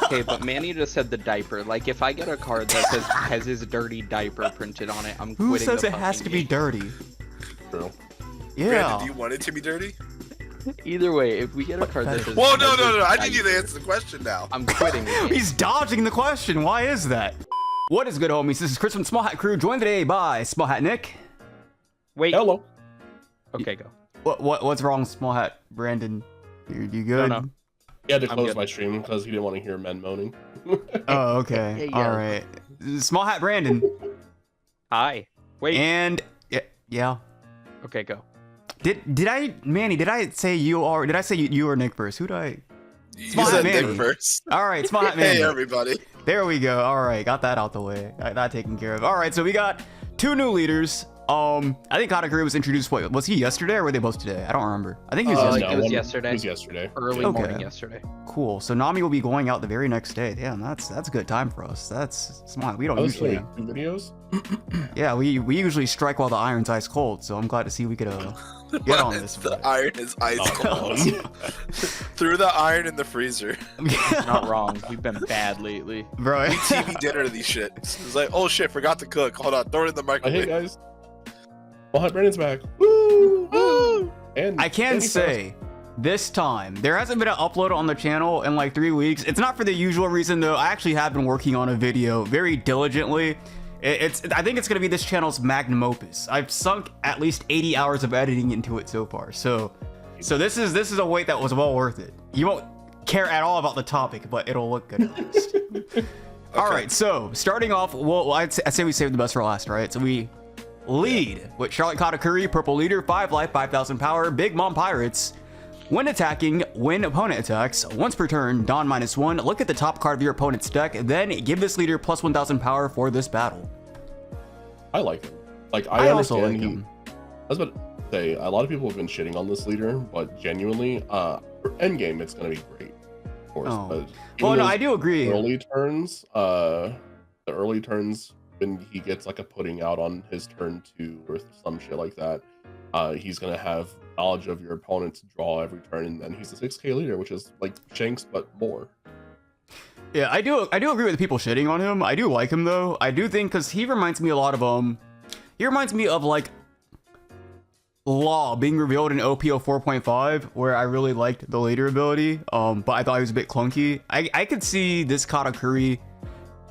Okay, but Manny just said the diaper. Like, if I get a card that says has his dirty diaper printed on it, I'm Who quitting says the it has fucking to be game. dirty? True. Yeah. Brandon, do you want it to be dirty? Either way, if we get a card that says Whoa, no, has no, his no! I need you to diaper, answer the question now. I'm quitting the game. He's dodging the question. Why is that? What is good, homies? This is Chris from Small Hat Crew, joined today by Small Hat Nick. Wait. Hello. Okay, go. What's wrong, Small Hat Brandon? You good? No. He had to I'm close good. my stream because he didn't want to hear men moaning. Oh, okay. Yeah. All right. Small Hat Brandon. Hi. Wait. And yeah. Okay, go. Did I, Manny? Did I say you or did I say you or Nick first? Who did I? You Small said Hat Nick Manny. first. All right, Small Hat Manny. Hey, everybody. There we go. All right, got that out the way. Got that taken care of. All right, so we got two new leaders. I think Katakuri was introduced. What was he yesterday or were they both today? I don't remember. I think he was yesterday. it was yesterday. It was yesterday. Early Okay. morning yesterday. Cool. So Nami will be going out the very next day. Damn, that's a good time for us. That's smart. We don't I was usually. doing 2 videos. Yeah, we usually strike while the iron's ice cold. So I'm glad to see we could get on this. The iron is ice cold. Oh, Threw the iron in the freezer. Not wrong. We've been bad lately. Bro. TV dinner these shit. It's like, oh shit, forgot to cook. Hold on, throw it in the hey microwave. guys. Well, hi, Brandon's back. Woo! Woo! And I can Danny say this time there hasn't been an upload on the channel in like 3 weeks. It's not for the usual reason though. I actually have been working on a video very diligently. I think it's gonna be this channel's magnum opus. I've sunk at least 80 hours of editing into it so far. So this is a wait that was well worth it. You won't care at all about the topic, but it'll look good at least. All right, so starting off, well, I'd say we saved the best for last, right? So we lead with Charlotte Katakuri, purple leader, 5 life, 5,000 power, Big Mom Pirates. When attacking, when opponent attacks, once per turn, Dawn -1, look at the top card of your opponent's deck, then give this leader plus 1,000 power for this battle. I like him. Like I I also understand like he. him. I was about to say a lot of people have been shitting on this leader, but genuinely, for endgame, it's gonna be great. Of course. Oh. But Well, even no, those I do agree. Early turns, the early turns when he gets like a pudding out on his turn 2 or some shit like that, he's gonna have knowledge of your opponent's draw every turn, and then he's a 6k leader, which is like Shanks but more. Yeah, I do agree with the people shitting on him. I do like him though. I do think because he reminds me a lot of he reminds me of like Law being revealed in OPO 4.5, where I really liked the leader ability. But I thought he was a bit clunky. I could see this Katakuri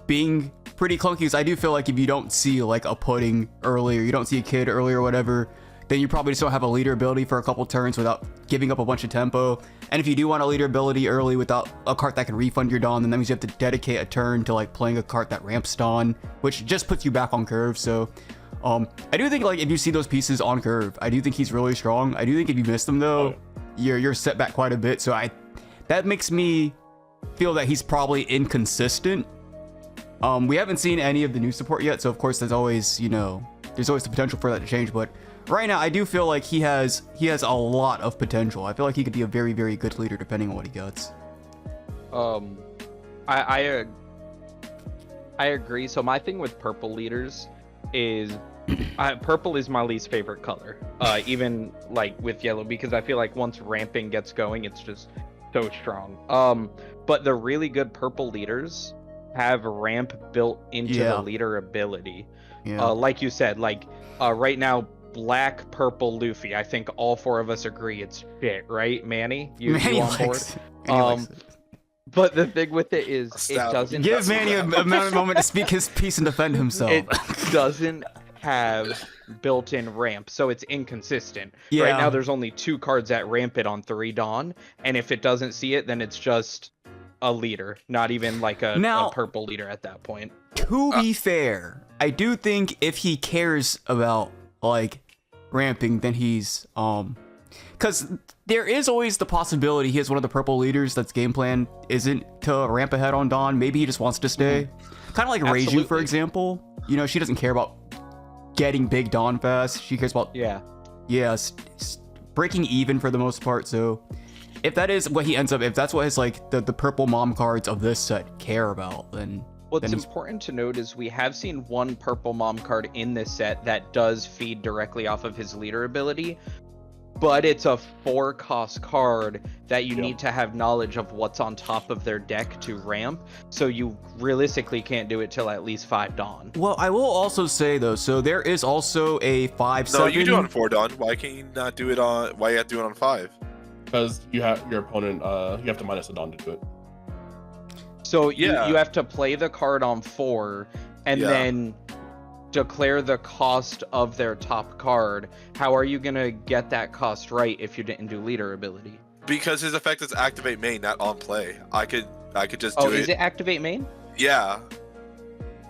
being pretty clunky because I do feel like if you don't see like a pudding early or you don't see a kid early or whatever, then you probably just don't have a leader ability for a couple turns without giving up a bunch of tempo. And if you do want a leader ability early without a card that can refund your Dawn, then that means you have to dedicate a turn to like playing a card that ramps Dawn, which just puts you back on curve. So I do think like if you see those pieces on curve, I do think he's really strong. I do think if you miss them though, you're set back quite a bit. So that makes me feel that he's probably inconsistent. We haven't seen any of the new support yet, so of course there's always, there's always the potential for that to change, but right now I do feel like he has a lot of potential. I feel like he could be a very, very good leader depending on what he gets. I agree. So my thing with purple leaders is purple is my least favorite color, even like with yellow, because I feel like once ramping gets going, it's just so strong. But the really good purple leaders have ramp built into the leader ability. Like you said, like right now, black, purple, Luffy. I think all 4 of us agree it's shit, right, Manny? You on board? But the thing with it is, it doesn't give Manny a moment to speak his piece and defend himself. It doesn't have built-in ramp, so it's inconsistent. Yeah. Right now, there's only 2 cards that ramp it on 3 Dawn, and if it doesn't see it, then it's just a leader, not even like a purple leader at that point. To be fair, I do think if he cares about like ramping, then he's because there is always the possibility he has one of the purple leaders that's game plan isn't to ramp ahead on Dawn. Maybe he just wants to stay. Kind of like Reiju, for example. She doesn't care about getting big Dawn fast. She cares about breaking even for the most part. So if that is what he ends up, if that's what his like the purple mom cards of this set care about, then what's important to note is we have seen one purple mom card in this set that does feed directly off of his leader ability. but it's a 4-cost card that you Yep. need to have knowledge of what's on top of their deck to ramp. So you realistically can't do it till at least 5 Dawn. Well, I will also say though, so there is also a 5/7. No, you can do it on 4 Dawn. Why can't you not do it on? Why you have to do it on 5? Because you have your opponent, you have to minus a Dawn to do it. So Yeah. you have to play the card on 4 and Yeah. then declare the cost of their top card. How are you gonna get that cost right if you didn't do leader ability? Because his effect is activate main, not on play. I could just do Oh, is it activate main? Yeah.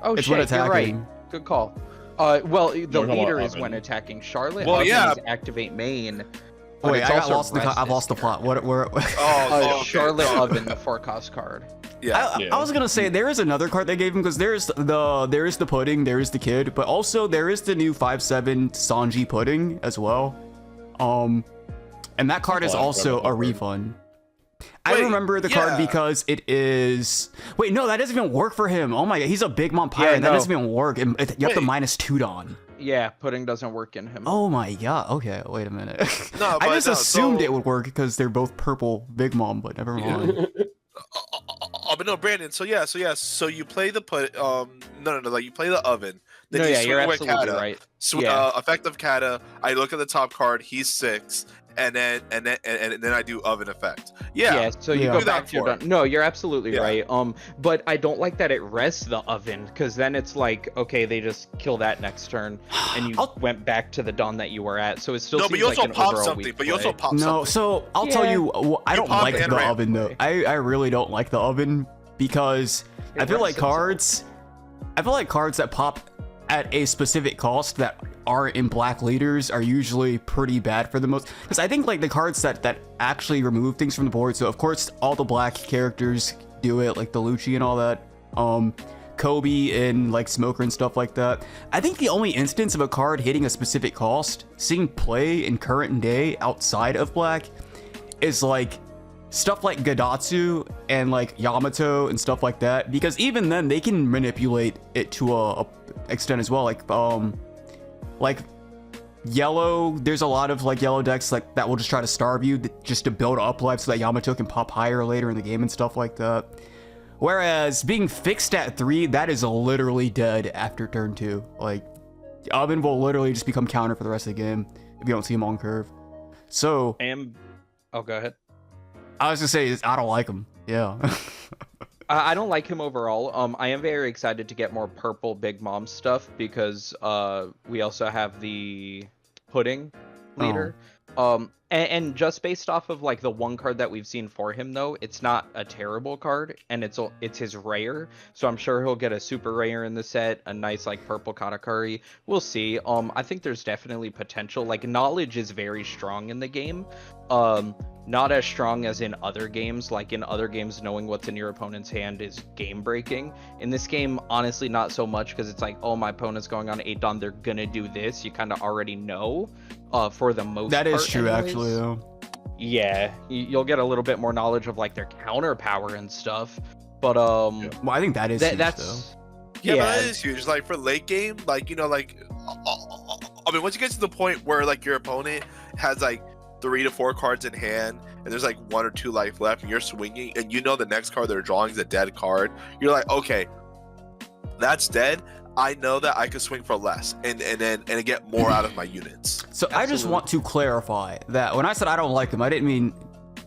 Oh It's when shit, you're right. attacking. Good call. Well, the We're talking about leader is Oven. when attacking. Charlotte Well, Oven yeah. is activate main. But Wait, it's I got also lost. I've lost the plot. What? Where? Okay. Charlotte Oven, the 4-cost card. Yeah. I was gonna say there is another card they gave him because there is the pudding, there is the kid, but also there is the new 5/7 Sanji pudding as well. And that card is Oh, I also forgot a about that refund. I Wait, remember the card yeah. because it is. Wait, no, that doesn't even work for him. Oh my god, he's a big mom pirate. Yeah, That no. doesn't even work. You have to Wait. minus 2 Dawn. Yeah, pudding doesn't work in him. Oh my god. Okay, wait a minute. No, I but just no, assumed so- it would work because they're both purple big mom, but never mind. But no, Brandon. So you play the like you play the oven. Then No, you yeah, swing you're with absolutely Kata. right. Yeah. Effective Kata. I look at the top card. He's 6, and then I do oven effect. Yeah. So you Yeah. go Do that back to your for it. done. No, you're absolutely Yeah. right. But I don't like that it rests the oven, because then it's like, okay, they just kill that next turn, and you I'll- went back to the dawn that you were at. So it still No, seems but you like also an pop overall something. weak But you also play. pop No, something. so I'll tell Yeah. you, I don't pop like and the ramp oven though. play. I really don't like the oven because I feel like cards that pop at a specific cost that are in black leaders are usually pretty bad for the most. Because I think like the cards that actually remove things from the board. So of course all the black characters do it, like the Lucci and all that. Kobe and like Smoker and stuff like that. I think the only instance of a card hitting a specific cost seeing play in current day outside of black is like stuff like Gadatsu and like Yamato and stuff like that, because even then they can manipulate it to a extent as well. Like yellow, there's a lot of like yellow decks like that will just try to starve you just to build up life so that Yamato can pop higher later in the game and stuff like that. Whereas being fixed at 3, that is literally dead after turn 2. Like Oven will literally just become counter for the rest of the game if you don't see him on curve. So Oh, go ahead. I was gonna say I don't like him. Yeah. I don't like him overall. I am very excited to get more purple Big Mom stuff because we also have the pudding leader. And just based off of like the one card that we've seen for him though, it's not a terrible card, and it's his rare. So I'm sure he'll get a super rare in the set, a nice like purple Katakuri. We'll see. I think there's definitely potential. Like knowledge is very strong in the game. Not as strong as in other games. Like in other games, knowing what's in your opponent's hand is game breaking. In this game, honestly, not so much, because it's like, oh, my opponent's going on 8 Dawn, they're gonna do this. You kind of already know, for the most part. That is true, anyways. actually. Though. Yeah, you'll get a little bit more knowledge of like their counter power and stuff. But Well, I think that is huge, though. that's Yeah, but that is huge. Like for late game, like I mean, once you get to the point where like your opponent has like 3 to 4 cards in hand, and there's like 1 or 2 life left, and you're swinging, and you know the next card they're drawing is a dead card. You're like, okay, that's dead. I know that I could swing for less, and get more out of my units. So I just want to clarify that when I said I don't like him, I didn't mean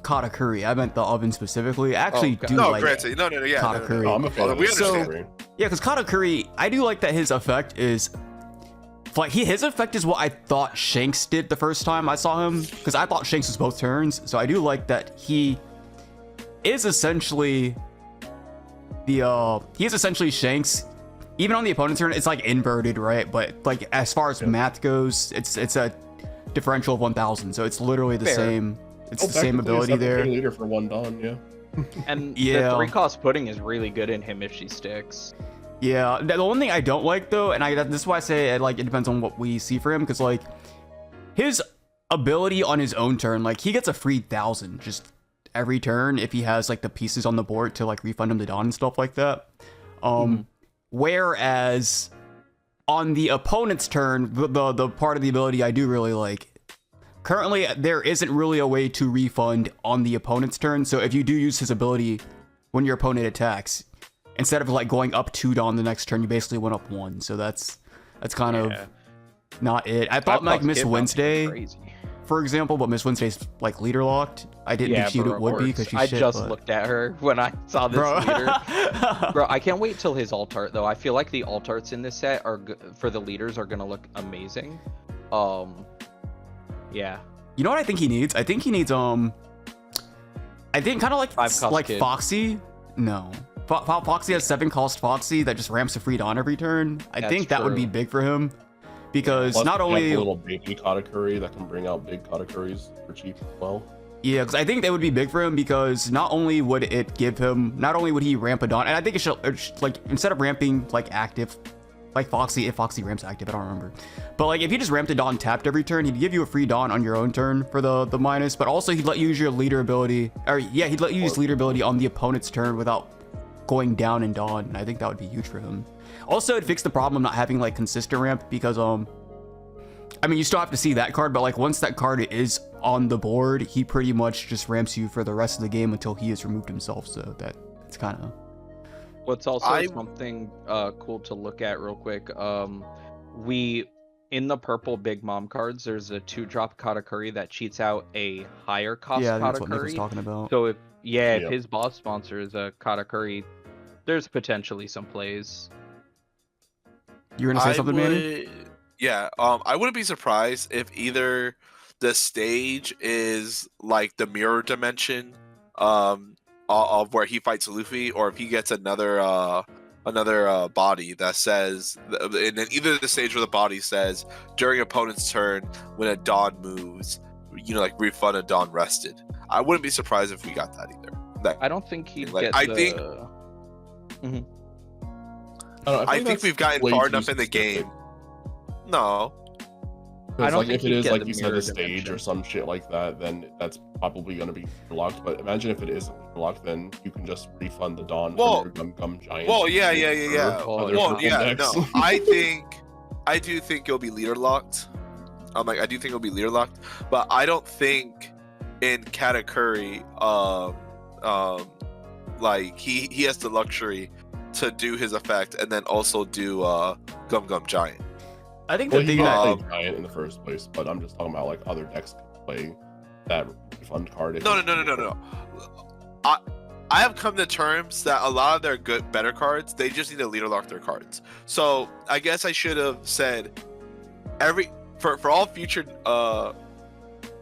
Katakuri. I meant the oven specifically. I actually okay. do No, like granted, no, yeah, Katakuri. No, I'm a fan of We it. understand. Yeah, because Katakuri, I do like that his effect is like his effect is what I thought Shanks did the first time I saw him, because I thought Shanks was both turns. So I do like that he is essentially Shanks. Even on the opponent's turn, it's like inverted, right? But like as far as math goes, it's a differential of 1,000, so it's literally the Fair. same. It's the same Technically, ability it's not the there. king leader for 1 Dawn, yeah. and Yeah. the 3-cost pudding is really good in him if she sticks. Yeah, the one thing I don't like though, and this is why I say it depends on what we see for him, because like his ability on his own turn, like he gets a free 1,000 just every turn if he has like the pieces on the board to like refund him the Dawn and stuff like that. Whereas on the opponent's turn, the part of the ability I do really like, currently there isn't really a way to refund on the opponent's turn. So if you do use his ability when your opponent attacks, instead of like going up 2 Dawn the next turn, you basically went up 1. So that's kind of not it. I thought like Miss Wednesday, for example, but Miss Wednesday's like leader locked. I didn't think she would be because she's I shit, just but... looked at her when I saw this leader. Bro, I can't wait till his alt art though. I feel like the alt arts in this set are for the leaders are gonna look amazing. Yeah. You know what I think he needs? I think he needs I think kind of like Kid. Foxy. No. Foxy has 7 cost Foxy that just ramps a free Dawn every turn. I think that would be big for him. Because Plus, not only a little baby Katakuri that can bring out big Katakuris for cheap as well. Yeah, because I think that would be big for him because not only would it give him, not only would he ramp a Dawn, and I think it should like instead of ramping like active, like Foxy, if Foxy ramps active, I don't remember. But like if he just ramped a Dawn tapped every turn, he'd give you a free Dawn on your own turn for the minus, but also he'd let you use your leader ability, or yeah, he'd let you use leader ability on the opponent's turn without going down in Dawn, and I think that would be huge for him. Also, it fixed the problem of not having like consistent ramp because I mean, you still have to see that card, but like once that card is on the board, he pretty much just ramps you for the rest of the game until he has removed himself. So that's kind of. What's also something cool to look at real quick. We in the purple Big Mom cards, there's a 2-drop Katakuri that cheats out a higher cost Yeah, Katakuri. that's what Nick was talking about. So if his boss sponsor is a Katakuri, there's potentially some plays. You were gonna say something, Manny? Yeah, I wouldn't be surprised if either the stage is like the mirror dimension of where he fights Luffy, or if he gets another body that says, and then either the stage where the body says during opponent's turn when a Dawn moves, like refund a Dawn rested. I wouldn't be surprised if we got that either. I don't think he'd like, get I the... think I think we've gotten far enough in the game. No. I don't like think if it is get like the you said, a mirror stage dimension. or some shit like that, then that's probably going to be locked. But imagine if it isn't locked, then you can just refund the Dawn from your Gum Giant. Well, yeah. Well, No, I do think it'll be leader locked. I do think it'll be leader locked, but I don't think in Katakuri, like he has the luxury to do his effect and then also do Gum Giant. I think Well, the he thing that played Giant in the first place, but I'm just talking about like other decks can play that refund card. No. I have come to terms that a lot of their better cards, they just need to leader lock their cards. So I guess I should have said for all future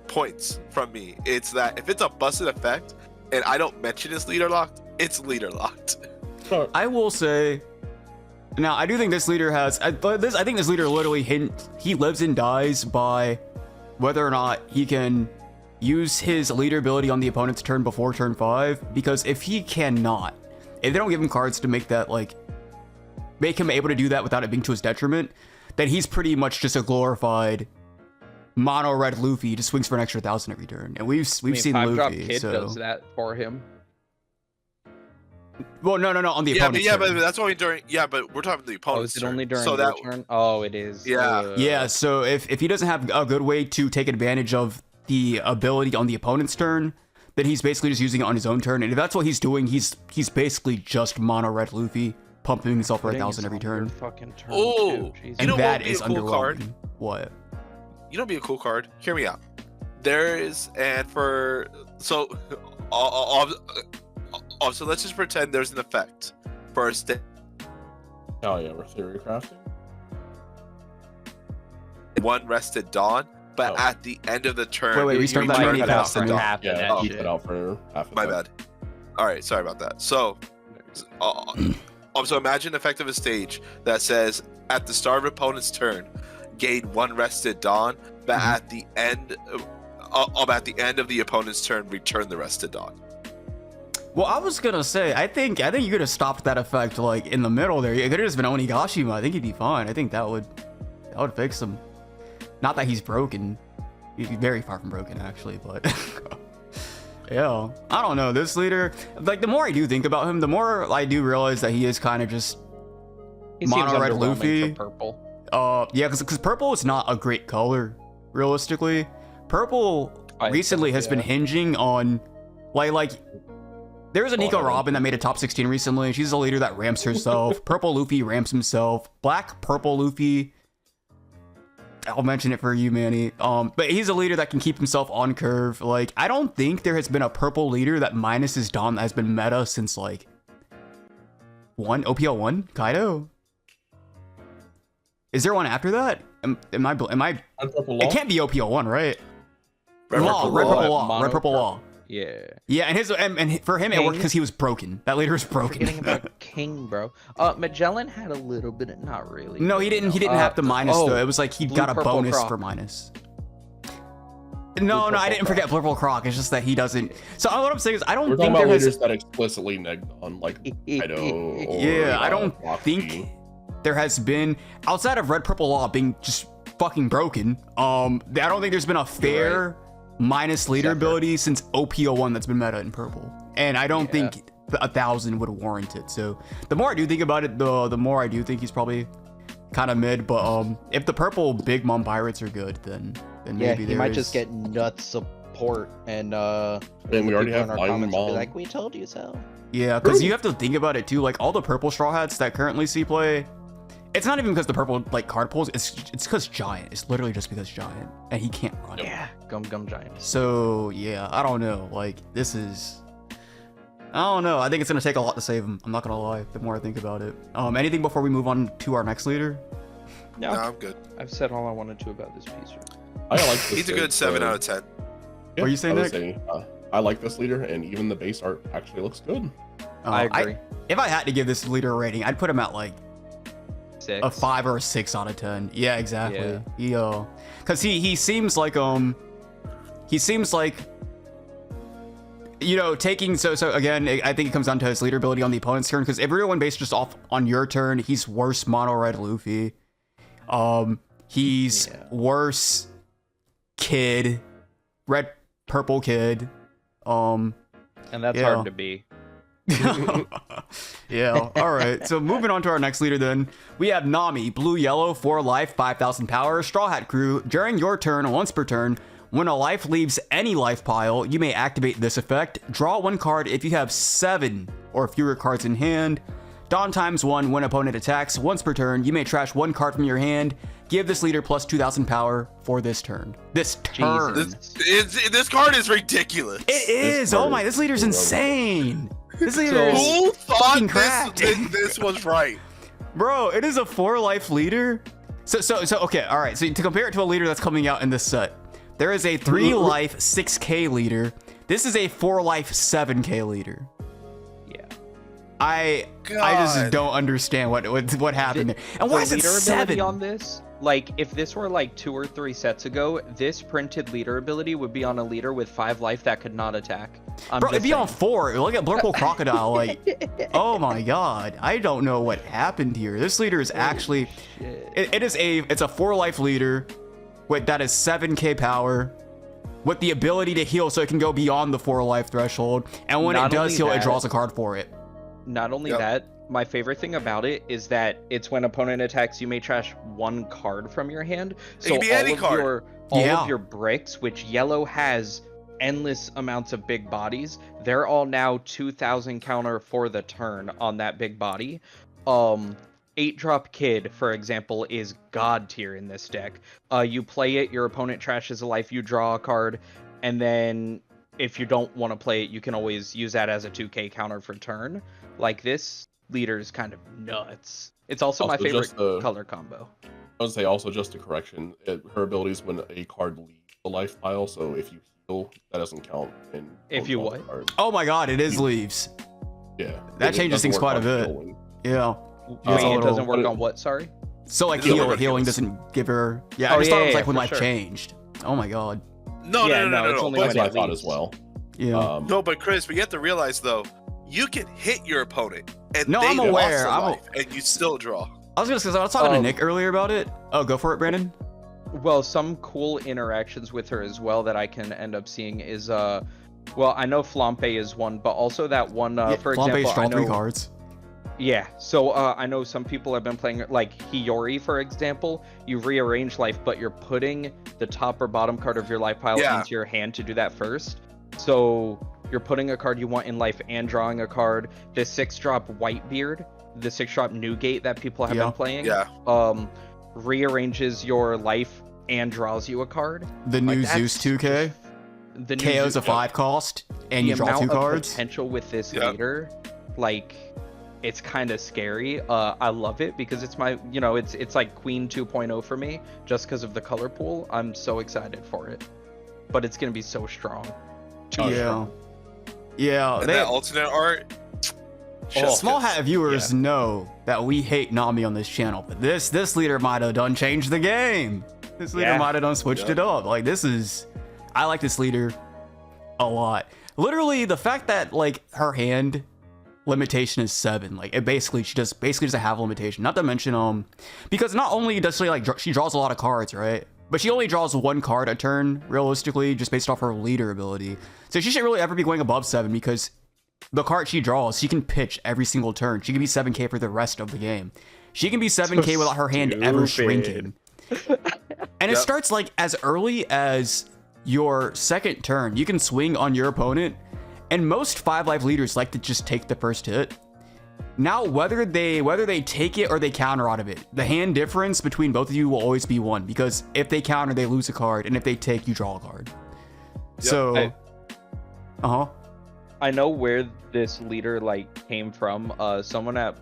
points from me, it's that if it's a busted effect and I don't mention it's leader locked, it's leader locked. I will say, now I do think this leader has. I think this leader literally he lives and dies by whether or not he can use his leader ability on the opponent's turn before turn 5. Because if he cannot, if they don't give him cards to make that make him able to do that without it being to his detriment, then he's pretty much just a glorified mono red Luffy. He just swings for an extra 1,000 every turn, and we've seen Luffy. Kid so does that for him. Well, no, on the opponent's but turn. that's only during. Yeah, but we're talking the opponent's Is it turn. only during so their that turn? Oh, it is. Yeah. Yeah, so if he doesn't have a good way to take advantage of the ability on the opponent's turn, then he's basically just using it on his own turn. And if that's what he's doing, he's basically just mono red Luffy, pumping himself for 1,000 every turn. Oh, And that be a is cool underwhelming. card? What? You know, be a cool card. Hear me out. There is, and for so let's just pretend there's an effect for a state. Oh yeah, we're theory crafting. One rested Dawn, but at the end of the turn, Wait, restart that mini cut out for me. Yeah, keep it out for half of My that. bad. All right, sorry about that. So, so imagine effective a stage that says at the start of opponent's turn, gain 1 rested Dawn, but at the end of the opponent's turn, return the rested Dawn. Well, I was gonna say, I think you could have stopped that effect in the middle there. It could have just been Onigashima. I think he'd be fine. I think that would fix him. Not that he's broken. He's very far from broken, actually, but yeah. I don't know. This leader, the more I do think about him, the more I do realize that he is kind of just mono red Luffy. Purple. Yeah, because purple is not a great color, realistically. Purple recently has been hinging on, like there was a Nico Robin that made a top 16 recently. She's a leader that ramps herself. Purple Luffy ramps himself. Black Purple Luffy, I'll mention it for you, Manny. But he's a leader that can keep himself on curve. Like, I don't think there has been a purple leader that minuses Dawn that has been meta since like OPL1 Kaido. Is there one after that? Am I? It can't be OPL1, right? Red Purple Law. Yeah. Yeah, and for him it worked because he was broken. That leader is broken. Forgetting about King, bro. Magellan had a little bit, not really. No, he didn't. He didn't have the minus though. It was like he got a Purple bonus Croc. for minus. No, I didn't forget Purple Croc. It's just that he doesn't. So what I'm saying is, I don't We're think talking there about has. leaders that explicitly negged on, like Kaido. Yeah, I don't think there has been, outside of Red Purple Law being just fucking broken. I don't think there's been a fair minus leader ability since OP01 that's been meta in purple, and I don't think 1,000 would warrant it. So the more I do think about it, the more I do think he's probably kind of mid. But if the purple Big Mom pirates are good, then maybe he might just get nuts support and then we already have our Flying comments will be Mom. like, we told you so. Yeah, because you have to think about it too. Like all the purple Straw Hats that currently see play, it's not even because the purple like card pulls. It's because Giant. It's literally just because Giant, and he can't run. Yeah, Gum Giant. So yeah, I don't know. Like this is, I don't know. I think it's gonna take a lot to save him. I'm not gonna lie. The more I think about it. Anything before we move on to our next leader? No, I'm good. I've said all I wanted to about this piece. I like this He's a good 7 out of 10. Yeah, What are you saying, I was Nick? saying, I like this leader, and even the base art actually looks good. I agree. If I had to give this leader a rating, I'd put him at like 6. a 5 or a 6 out of 10. Yeah, exactly. Yeah. Because he seems like taking so again, I think it comes down to his leader ability on the opponent's turn. Because if everyone based just off on your turn, he's worse mono red Luffy. He's worse Kid, red purple Kid. And that's hard to be. Yeah, alright. So moving on to our next leader then. We have Nami, blue yellow, 4 life, 5,000 power, Straw Hat crew. During your turn, once per turn, when a life leaves any life pile, you may activate this effect. Draw 1 card if you have 7 or fewer cards in hand. Dawn ×1 when opponent attacks. Once per turn, you may trash 1 card from your hand. Give this leader plus 2,000 power for this turn. This turn. This card is ridiculous. It is. Oh my, this leader's insane. This leader is Who thought fucking cracked. this was right? Bro, it is a 4 life leader. So okay, all right. So to compare it to a leader that's coming out in this set, there is a 3 life 6k leader. This is a 4 life 7k leader. Yeah. I just don't understand what happened there. And why is it leader 7 ability on this? Like, if this were like 2 or 3 sets ago, this printed leader ability would be on a leader with 5 life that could not attack. Bro, it'd be on 4. Look at Blurple Crocodile. Like, oh my god, I don't know what happened here. This leader is actually, it's a 4 life leader with that is 7k power, with the ability to heal, so it can go beyond the 4 life threshold. And when it does heal, it draws a card for it. Not only that, my favorite thing about it is that it's when opponent attacks, you may trash 1 card from your hand. So all of your bricks, which yellow has endless amounts of big bodies, they're all now 2,000 counter for the turn on that big body. 8-drop Kid, for example, is god tier in this deck. You play it, your opponent trashes a life, you draw a card, and then if you don't want to play it, you can always use that as a 2k counter for turn. Like, this leader is kind of nuts. It's also my favorite color combo. I would say also just a correction. Her abilities when a card leaves the life pile, so if you heal, that doesn't count. If you what? Oh my god, it is leaves. Yeah. That changes things quite a bit. Yeah. It doesn't work on what, sorry? So like healing doesn't give her... Yeah, I just thought it was like when life changed. Oh my god. No. It's only That's when what I it thought leaves. as well. Yeah. No, but Chris, we have to realize though, you can hit your opponent and No, they I'm aware. lost a life, and you still draw. I was talking to Nick earlier about it. Oh, go for it, Brandon. Well, some cool interactions with her as well that I can end up seeing is well, I know Flampe is one, but also that one for Flampe's example, draw I know 3 cards. Yeah, so I know some people have been playing, like Hiyori, for example. You rearrange life, but you're putting the top or bottom card of your life pile Yeah. into your hand to do that first. So you're putting a card you want in life and drawing a card. The 6-drop Whitebeard, the 6-drop Newgate that people have Yeah. been playing, Yeah. rearranges your life and draws you a card. The new Like, Zeus that's 2K just- The new KO's a Zeus- 5 cost, and you the draw amount 2 of cards. potential with this Yeah. leader, like, it's kind of scary. I love it because it's my, it's like Queen 2.0 for me, just because of the color pool. I'm so excited for it, but it's gonna be so strong. Oh, Yeah. Yeah, And they, that alternate art. Oh, small hat viewers yeah. know that we hate Nami on this channel, but this leader might have done changed the game. This leader Yeah. might have done switched it up. Like, I like this leader a lot. Literally, the fact that like her hand limitation is 7, like it basically she basically doesn't have a limitation. Not to mention because not only does she like she draws a lot of cards, right? But she only draws 1 card a turn, realistically, just based off her leader ability. So she shouldn't really ever be going above 7 because the card she draws, she can pitch every single turn. She can be 7k for the rest of the game. She can be 7k without her hand ever shrinking. And it Yep. starts like as early as your 2nd turn. You can swing on your opponent, and most 5-life leaders like to just take the first hit. Now, whether they take it or they counter out of it, the hand difference between both of you will always be 1, because if they counter, they lose a card, and if they take, you draw a card. So, I know where this leader like came from. Someone at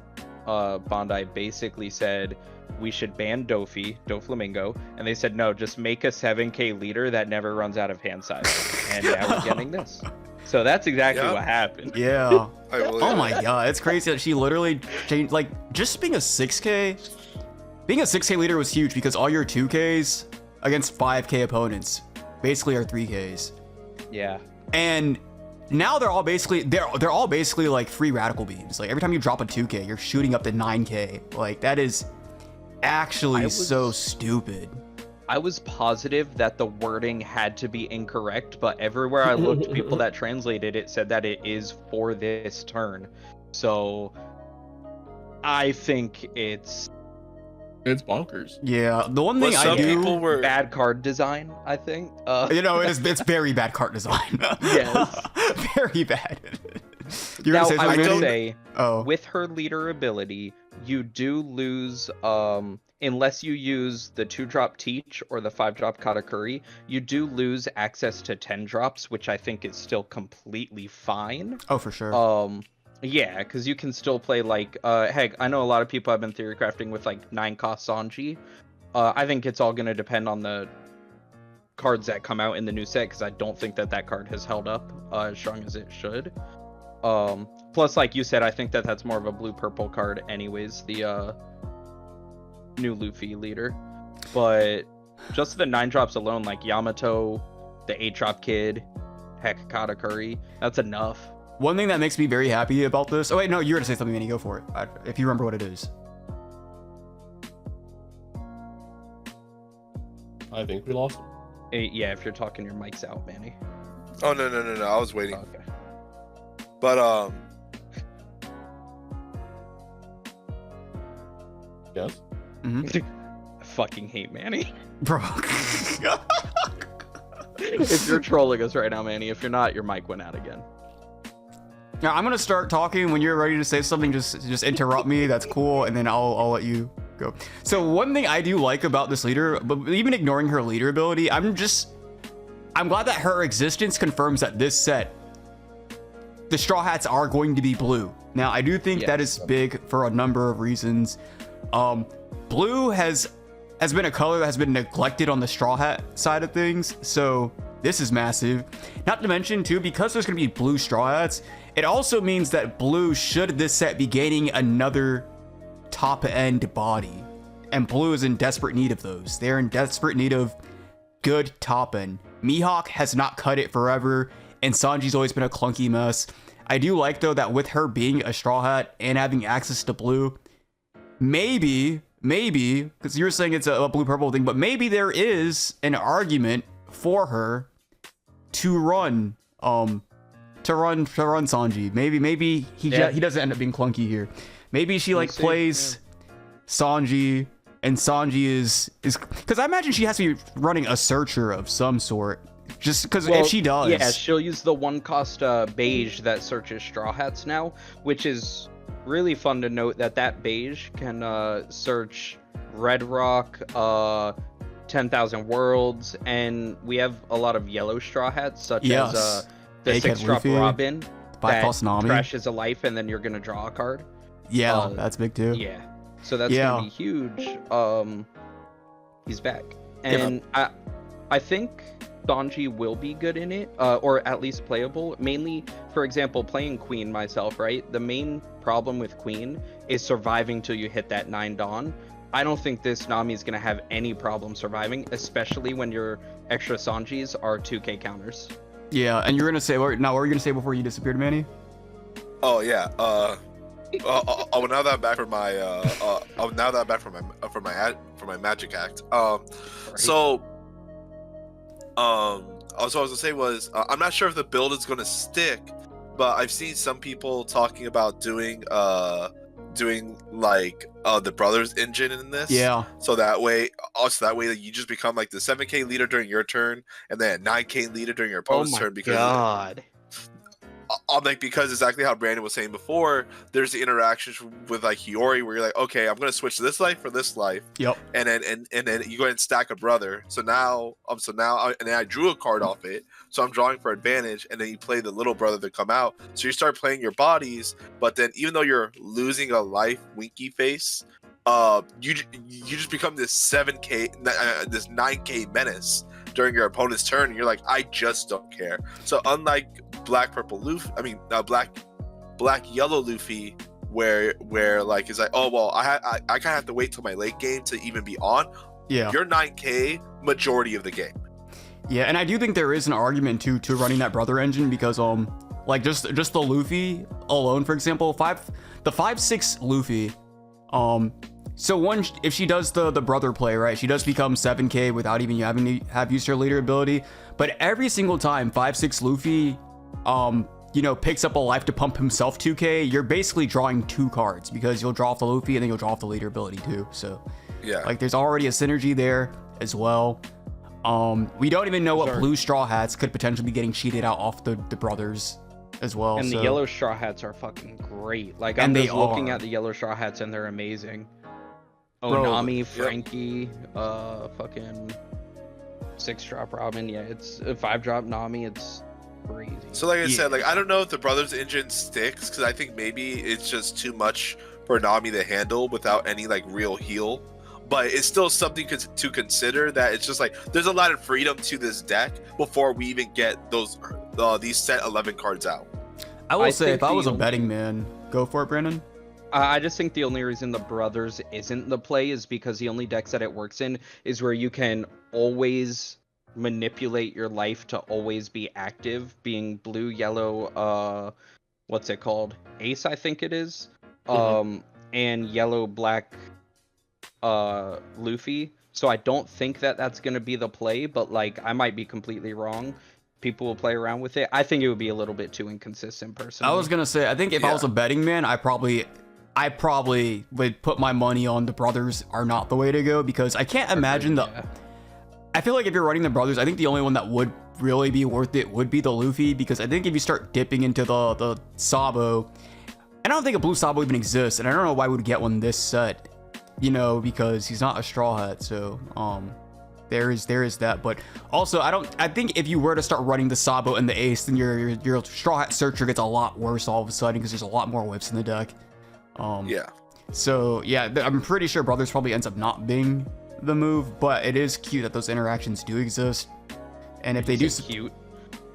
Bondi basically said we should ban Doflamingo, and they said no, just make a 7k leader that never runs out of hand size. And now we're getting this. So that's exactly Yep. what happened. yeah. I believe Oh it. my god, it's crazy that she literally changed, like, just being a 6k leader was huge because all your 2ks against 5k opponents basically are 3ks. Yeah. And now they're all basically like free radical beams. Like every time you drop a 2k, you're shooting up to 9k. Like that is actually so stupid. I was positive that the wording had to be incorrect, but everywhere I looked, people that translated it said that it is for this turn. So I think it's It's bonkers. Yeah, the one thing But I some do, people were bad card design, I think. it's very bad cart design. Yes. Very bad. You're Now, gonna say I something, will Manny? say, Oh, with her leader ability, you do lose, unless you use the 2-drop Teach or the 5-drop Katakuri, you do lose access to 10 drops, which I think is still completely fine. oh for sure. Yeah, because you can still play like, heck, I know a lot of people have been theory crafting with like 9-cost Sanji. I think it's all gonna depend on the cards that come out in the new set, because I don't think that card has held up as strong as it should. Plus, like you said, I think that that's more of a blue-purple card anyways, the new Luffy leader. But just the 9 drops alone, like Yamato, the 8-drop Kid, heck, Katakuri, that's enough. One thing that makes me very happy about this. Oh wait, no, you're gonna say something, Manny. Go for it. If you remember what it is. I think we lost him. Yeah, if you're talking, your mic's out, Manny. Oh no, I was waiting. Okay. But Yes. I fucking hate Manny. Bro. If you're trolling us right now, Manny, if you're not, your mic went out again. Now I'm gonna start talking when you're ready to say something. Just interrupt me. That's cool, and then I'll let you go. So one thing I do like about this leader, but even ignoring her leader ability, I'm glad that her existence confirms that this set, the Straw Hats are going to be blue. Now I do think that is big for a number of reasons. Blue has been a color that has been neglected on the Straw Hat side of things, so this is massive. Not to mention too, because there's gonna be blue Straw Hats, it also means that blue should this set be gaining another top end body, and blue is in desperate need of those. They're in desperate need of good top end. Mihawk has not cut it forever, and Sanji's always been a clunky mess. I do like though that with her being a Straw Hat and having access to blue, maybe, because you're saying it's a blue-purple thing, but maybe there is an argument for her to run Sanji. Maybe he doesn't end up being clunky here. Maybe she We'll like see, plays Sanji, and Sanji is because I imagine she has to be running a searcher of some sort. Just because if she does, yeah, she'll use the one cost beige that searches Straw Hats now, which is really fun to note that beige can search Red Rock, 10,000 Worlds, and we have a lot of yellow Straw Hats such as the Egghead 6-drop Luffy, Robin Five that Cost Nami. crashes a life and then you're gonna draw a card. Yeah, that's big too. Yeah, so that's gonna be huge. He's back, and I think Sanji will be good in it, or at least playable. Mainly, for example, playing Queen myself, right? The main problem with Queen is surviving till you hit that 9 Dawn. I don't think this Nami is gonna have any problem surviving, especially when your extra Sanjis are 2k counters. Yeah, and you're gonna say what were you gonna say before you disappeared, Manny? Oh yeah. Now that I'm back from my now that I'm back from my magic act. So also I was gonna say was I'm not sure if the build is gonna stick, but I've seen some people talking about doing like the brothers engine in this. Yeah. So that way that you just become like the 7k leader during your turn, and then 9k leader during your opponent's turn. Because God. like, because exactly how Brandon was saying before, there's the interactions with like Hiyori where you're like, okay, I'm gonna switch this life for this life. Yep. And then you go ahead and stack a brother. So now and then I drew a card off it. So I'm drawing for advantage, and then you play the little brother to come out. So you start playing your bodies, but then even though you're losing a life, winky face, you just become this 7k, this 9k menace during your opponent's turn, and you're like, I just don't care. So unlike black yellow Luffy, where like it's like, oh well, I kind of have to wait till my late game to even be on. Yeah. You're 9k majority of the game. Yeah, and I do think there is an argument to running that brother engine because like just the Luffy alone, for example, the 5-6 Luffy, so one, if she does the brother play, right, she does become 7k without even having to have used her leader ability. But every single time 5-6 Luffy picks up a life to pump himself 2k, you're basically drawing 2 cards because you'll draw off the Luffy and then you'll draw off the leader ability too. So yeah, like there's already a synergy there as well. We don't even know what blue Straw Hats could potentially be getting cheated out off the brothers as well. And so. the yellow Straw Hats are fucking great. Like, I'm just looking at the yellow Straw Hats and they're amazing. Nami, Frankie, fucking 6-drop Robin. Yeah, it's a 5-drop Nami. It's crazy. So like I said, like I don't know if the brothers engine sticks, because I think maybe it's just too much for Nami to handle without any like real heal. But it's still something to consider, that it's just like there's a lot of freedom to this deck before we even get these set 11 cards out. I will say, if I was a betting man, go for it, Brandon. I just think the only reason the brothers isn't the play is because the only decks that it works in is where you can always manipulate your life to always be active, being blue, yellow, what's it called? Ace, I think it is. And yellow, black, Luffy. So I don't think that that's going to be the play, but like I might be completely wrong. People will play around with it. I think it would be a little bit too inconsistent, personally. I was gonna say, I think if I was a betting man, I probably would put my money on the brothers are not the way to go, because I can't imagine I feel like if you're running the brothers, I think the only one that would really be worth it would be the Luffy, because I think if you start dipping into the Sabo, I don't think a blue Sabo even exists, and I don't know why we would get one this set, because he's not a Straw Hat. So there is that. But also, I think if you were to start running the Sabo and the Ace, then your Straw Hat searcher gets a lot worse all of a sudden, because there's a lot more whips in the deck. So yeah, I'm pretty sure brothers probably ends up not being the move, but it is cute that those interactions do exist. And if they do, cute.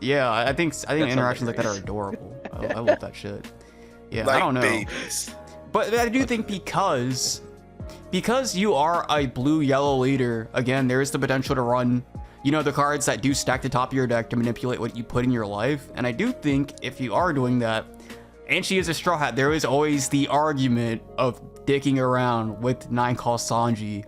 Yeah, I think interactions like that are adorable. I love that shit. Yeah, like I don't know. Babies. But I do think because you are a blue-yellow leader, again, there is the potential to run, the cards that do stack the top of your deck to manipulate what you put in your life. And I do think if you are doing that, and she is a Straw Hat, there is always the argument of dicking around with 9-cost Sanji,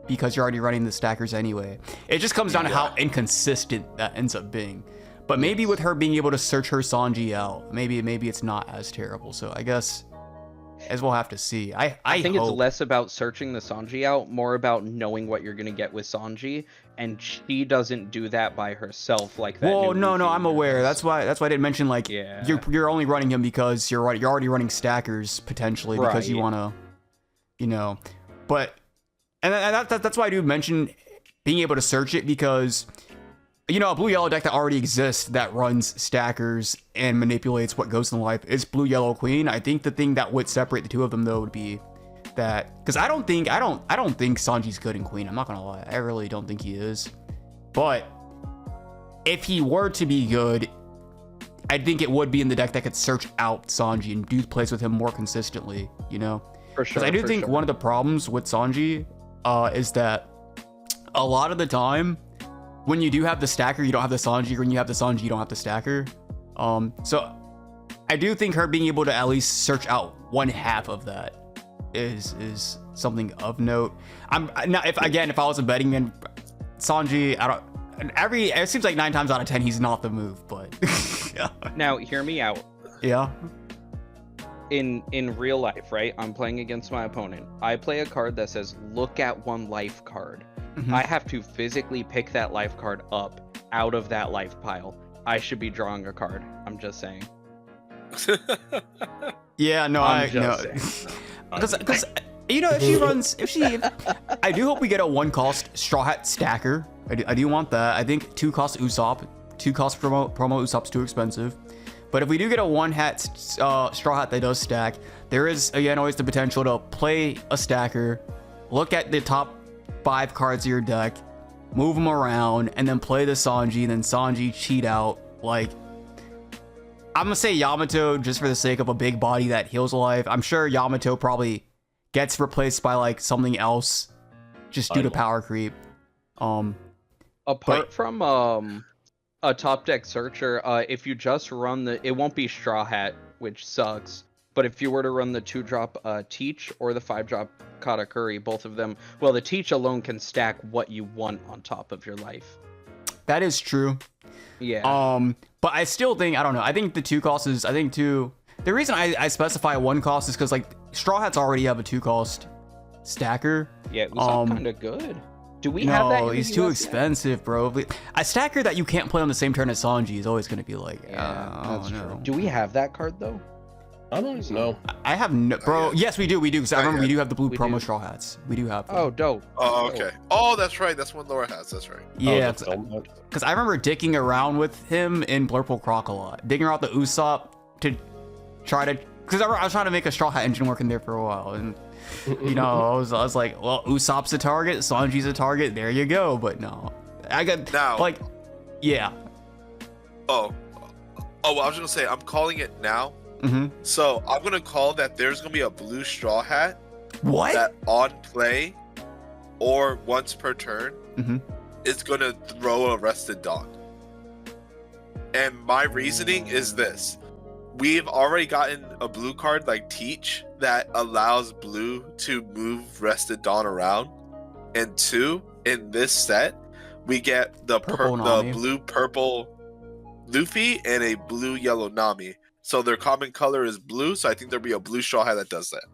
because you're already running the stackers anyway. It just comes down to how inconsistent that ends up being. But maybe with her being able to search her Sanji out, maybe it's not as terrible. So I guess as we'll have to see. I think hope. it's less about searching the Sanji out, more about knowing what you're gonna get with Sanji, and she doesn't do that by herself like that. Well, new no, Luffy I'm aware. does. That's why I didn't mention like Yeah. you're only running him because you're already running stackers potentially because you Right. want to, you know, but and that's why I do mention being able to search it because. You know, a blue-yellow deck that already exists that runs stackers and manipulates what goes in life is blue-yellow queen. I think the thing that would separate the two of them though would be that because I don't think Sanji's good in queen. I'm not gonna lie, I really don't think he is. But if he were to be good, I think it would be in the deck that could search out Sanji and do plays with him more consistently. You know, For sure. because I do for think sure. one of the problems with Sanji is that a lot of the time. When you do have the stacker, you don't have the Sanji. When you have the Sanji, you don't have the stacker. So I do think her being able to at least search out one half of that is something of note. I'm not if I was a betting man, Sanji. It seems like 9 times out of 10 he's not the move, but Now, hear me out. yeah. In real life, right? I'm playing against my opponent. I play a card that says "Look at one life card." Mhm. I have to physically pick that life card up out of that life pile. I should be drawing a card. I'm just saying. Yeah, no, I'm just saying. because you know I do hope we get a 1-cost Straw Hat stacker. I do want that. I think 2-cost Usopp, 2-cost promo Usopp's too expensive. But if we do get a 1-hat Straw Hat that does stack, there is again always the potential to play a stacker, look at the top 5 cards of your deck, move them around, and then play the Sanji, and then Sanji cheat out. Like, I'm gonna say Yamato just for the sake of a big body that heals life. I'm sure Yamato probably gets replaced by like something else just due to power creep. Apart from a top deck searcher, if you just run it won't be Straw Hat, which sucks. But if you were to run the 2-drop Teach or the 5-drop Katakuri, both of them, well, the Teach alone can stack what you want on top of your life. That is true. Yeah. But I still think, I don't know, I think the 2-cost is, the reason I specify 1-cost is because like Straw Hats already have a 2-cost stacker. Yeah, it was kind of good. Do we have that? No, in he's the too US yet? expensive, bro. A stacker that you can't play on the same turn as Sanji is always going to be like, Yeah, that's no. true. Do we have that card though? I don't even know. I have no, bro. Yes, we do. Because I remember we do have the blue We promo do. Straw Hats. We do have them. Oh, dope. Oh, okay. Oh, that's right. That's one Laura has. That's right. Yeah, that's film. because I remember dicking around with him in Blurple Croc a lot. Digging around the Usopp to try to, because I was trying to make a Straw Hat engine work in there for a while. And, you know, I was like, well, Usopp's a target, Sanji's a target, there you go. But no, I got, Now. like, yeah. Oh, well, I was gonna say I'm calling it now. Mm-hmm. So I'm gonna call that there's gonna be a blue Straw Hat What? that on play or once per turn Mhm. is gonna throw a Rested Dawn. And my reasoning is this: we've already gotten a blue card like Teach that allows blue to move Rested Dawn around, and 2 in this set we get the Purple Nami. blue purple Luffy and a blue yellow Nami. So their common color is blue, so I think there'll be a blue Straw Hat that does that.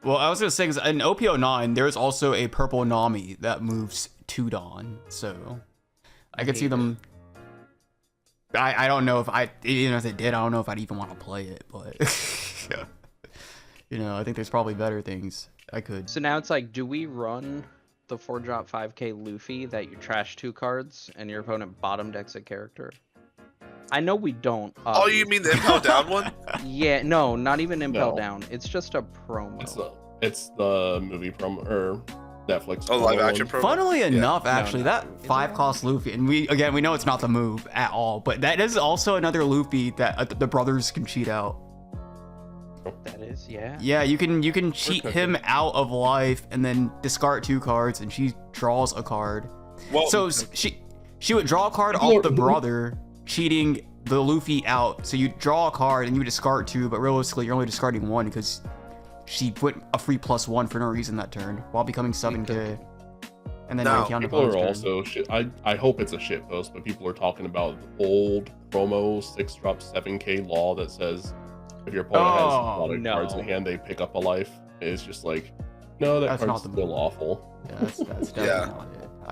Well, I was gonna say, 'cause in OP09, there's also a purple Nami that moves to Dawn, so I could see them. I don't know if if they did, I don't know if I'd even want to play it, but you know, I think there's probably better things I could. So now it's like, do we run the 4-drop 5k Luffy that you trash 2 cards and your opponent bottom decks a character? I know we don't. Oh, you mean the Impel Down one? Yeah, no, not even Impel No. Down. It's just a promo. It's the movie promo or Netflix. Oh, live promo action one. promo. Funnily enough, No, actually, no. that Is it 5-cost Luffy, and we know it's not the move at all, but that is also another Luffy that the brothers can cheat out. That is, yeah. Yeah, you can cheat cooking. him out of life and then discard 2 cards, and she draws a card. Well, So she would draw a card off the brother, cheating the Luffy out. So you draw a card and you discard 2, but realistically you're only discarding 1 because she went a free +1 for no reason that turn while becoming 7k. And then Now, counter People are opponent's turn. also shit. I hope it's a shit post, but people are talking about the old promo 6-drop 7k law that says If your opponent has a Oh, lot of cards in no. hand, they pick up a life. It's just like, no, that That's card's not the still move. awful. Yeah, that's definitely Yeah. not